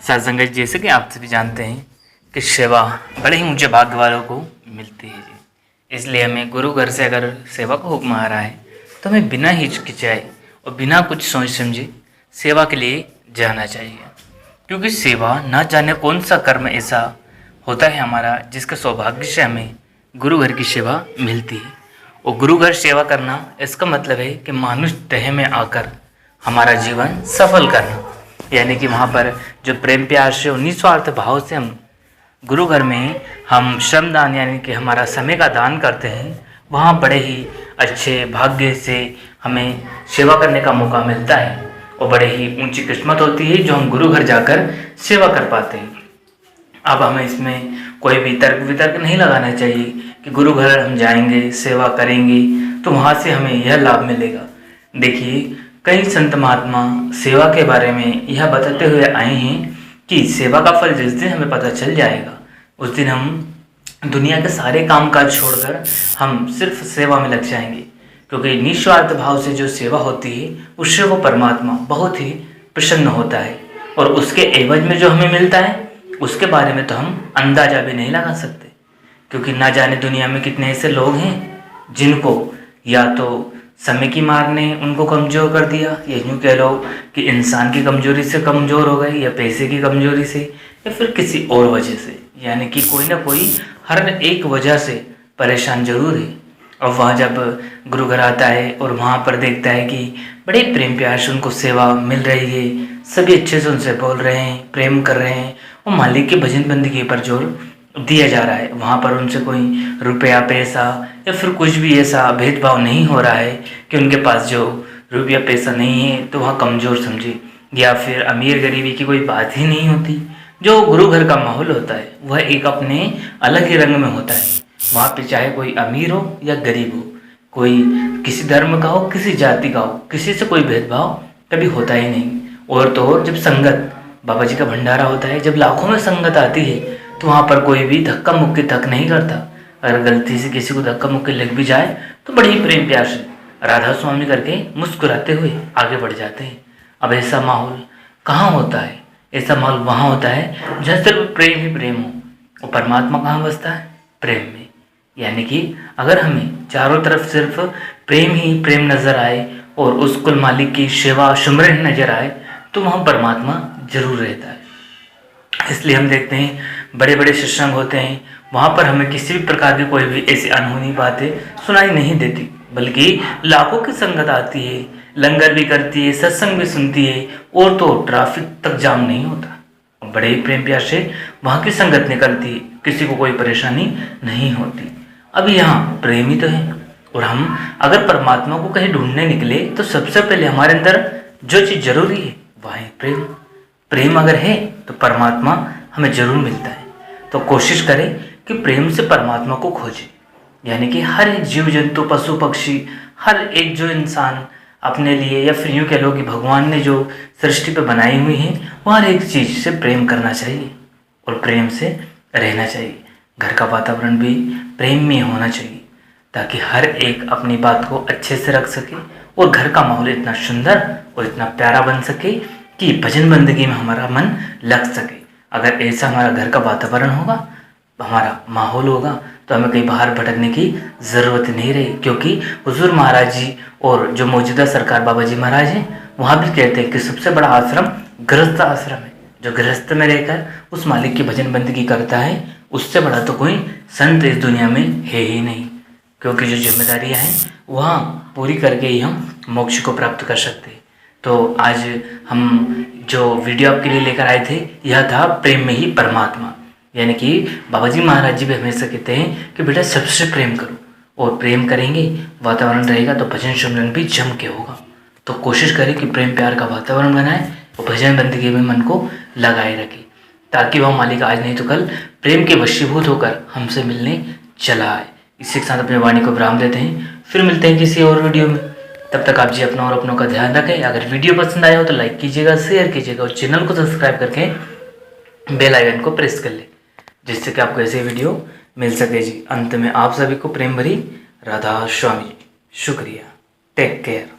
सत्संग जैसे कि आप सभी जानते हैं कि सेवा बड़े ही ऊंचे भाग्य वालों को मिलती है जी। इसलिए हमें गुरु घर से अगर सेवा का हुक्म आ रहा है तो हमें बिना हिचकिचाए और बिना कुछ सोच समझे सेवा के लिए जाना चाहिए, क्योंकि सेवा ना जाने कौन सा कर्म ऐसा होता है हमारा जिसके सौभाग्य से हमें गुरु घर की सेवा मिलती है। और गुरु घर सेवा करना इसका मतलब है कि मानुष देह में आकर हमारा जीवन सफल करना, यानी कि वहाँ पर जो प्रेम प्यार से और निस्वार्थ भाव से हम गुरु घर में हम श्रमदान यानी कि हमारा समय का दान करते हैं, वहाँ बड़े ही अच्छे भाग्य से हमें सेवा करने का मौका मिलता है और बड़े ही ऊंची किस्मत होती है जो हम गुरु घर जाकर सेवा कर पाते हैं। अब हमें इसमें कोई भी तर्क वितर्क नहीं लगाना चाहिए कि गुरु घर हम जाएंगे सेवा करेंगे तो वहाँ से हमें यह लाभ मिलेगा। देखिए, कई संत महात्मा सेवा के बारे में यह बताते हुए आए हैं कि सेवा का फल जिस दिन हमें पता चल जाएगा उस दिन हम दुनिया के सारे कामकाज छोड़कर हम सिर्फ सेवा में लग जाएंगे, क्योंकि निस्वार्थ भाव से जो सेवा होती है उससे वो परमात्मा बहुत ही प्रसन्न होता है और उसके एवज में जो हमें मिलता है उसके बारे में तो हम अंदाजा भी नहीं लगा सकते, क्योंकि ना जाने दुनिया में कितने ऐसे लोग हैं जिनको या तो समय की मार ने उनको कमज़ोर कर दिया, या यूँ कह लो कि इंसान की कमजोरी से कमज़ोर हो गए, या पैसे की कमजोरी से, या फिर किसी और वजह से, यानी कि कोई ना कोई हर एक वजह से परेशान जरूर है। और वह जब गुरु घर आता है और वहाँ पर देखता है कि बड़े प्रेम प्यार से उनको सेवा मिल रही है, सभी अच्छे से उनसे बोल रहे हैं, प्रेम कर रहे हैं और मालिक के भजन बंदगी पर जोर दिया जा रहा है, वहाँ पर उनसे कोई रुपया पैसा या फिर कुछ भी ऐसा भेदभाव नहीं हो रहा है कि उनके पास जो रुपया पैसा नहीं है तो वह कमज़ोर समझे, या फिर अमीर गरीबी की कोई बात ही नहीं होती। जो गुरु घर का माहौल होता है वह एक अपने अलग ही रंग में होता है। वहाँ पे चाहे कोई अमीर हो या गरीब हो, कोई किसी धर्म का हो किसी जाति का हो, किसी से कोई भेदभाव कभी होता ही नहीं। और तो और जब संगत बाबा जी का भंडारा होता है, जब लाखों में संगत आती है तो वहाँ पर कोई भी धक्का मुक्की तक नहीं करता। अगर गलती से किसी को धक्का मुक्की लग भी जाए तो बड़े ही प्रेम प्यार से राधा स्वामी करके मुस्कुराते हुए आगे बढ़ जाते हैं। अब ऐसा माहौल कहाँ होता है? ऐसा माहौल वहाँ होता है जहाँ सिर्फ प्रेम ही प्रेम हो। और परमात्मा कहाँ बसता है? प्रेम में। यानी कि अगर हमें चारों तरफ सिर्फ प्रेम ही प्रेम नजर आए और उस कुल मालिक की सेवा सुमरन नजर आए तो वहाँ परमात्मा जरूर रहता है। इसलिए हम देखते हैं बड़े बड़े सत्संग होते हैं, वहाँ पर हमें किसी भी प्रकार की कोई भी ऐसी अनहोनी बातें सुनाई नहीं देती, बल्कि लाखों की संगत आती है, लंगर भी करती है, सत्संग भी सुनती है और तो ट्रैफिक तक जाम नहीं होता। बड़े ही प्रेम प्यार से वहाँ की संगत निकलती है, किसी को कोई परेशानी नहीं होती। अब यहाँ प्रेम ही तो है। और हम अगर परमात्मा को कहीं ढूंढने निकले तो सबसे पहले हमारे अंदर जो चीज़ जरूरी है वह है प्रेम। प्रेम अगर है तो परमात्मा हमें जरूर मिलता है। तो कोशिश करें कि प्रेम से परमात्मा को खोजें, यानी कि हर एक जीव जंतु पशु पक्षी हर एक जो इंसान अपने लिए या फिर यूँ कह लो कि भगवान ने जो सृष्टि पे बनाई हुई है वो हर एक चीज़ से प्रेम करना चाहिए और प्रेम से रहना चाहिए। घर का वातावरण भी प्रेम में होना चाहिए ताकि हर एक अपनी बात को अच्छे से रख सके और घर का माहौल इतना सुंदर और इतना प्यारा बन सके कि भजन बंदगी में हमारा मन लग सके। अगर ऐसा हमारा घर का वातावरण होगा, हमारा माहौल होगा, तो हमें कहीं बाहर भटकने की ज़रूरत नहीं रही, क्योंकि हुजूर महाराज जी और जो मौजूदा सरकार बाबा जी महाराज हैं वहाँ भी कहते हैं कि सबसे बड़ा आश्रम गृहस्थ आश्रम है। जो गृहस्थ में रहकर उस मालिक की भजन बंदगी करता है उससे बड़ा तो कोई संत इस दुनिया में है ही नहीं, क्योंकि जो जिम्मेदारियाँ हैं वहाँ पूरी करके ही हम मोक्ष को प्राप्त कर सकते हैं। तो आज हम जो वीडियो आपके लिए लेकर आए थे यह था प्रेम में ही परमात्मा, यानी कि बाबा जी महाराज जी भी हमेशा कहते हैं कि बेटा सबसे प्रेम करो, और प्रेम करेंगे वातावरण रहेगा तो भजन सुमरन भी जम के होगा। तो कोशिश करें कि प्रेम प्यार का वातावरण बनाए और भजन बंदगी में मन को लगाए रखें, ताकि वह मालिक आज नहीं तो कल प्रेम के वशीभूत होकर हमसे मिलने चला आए। इसी के साथ अपनी वाणी को विराम देते हैं, फिर मिलते हैं किसी और वीडियो में। तब तक आप जी अपना और अपनों का ध्यान रखें। अगर वीडियो पसंद आया हो तो लाइक कीजिएगा, शेयर कीजिएगा और चैनल को सब्सक्राइब करके बेल आइकन को प्रेस कर ले, जिससे कि आपको ऐसे वीडियो मिल सके जी। अंत में आप सभी को प्रेम भरी राधा स्वामी। शुक्रिया। Take care.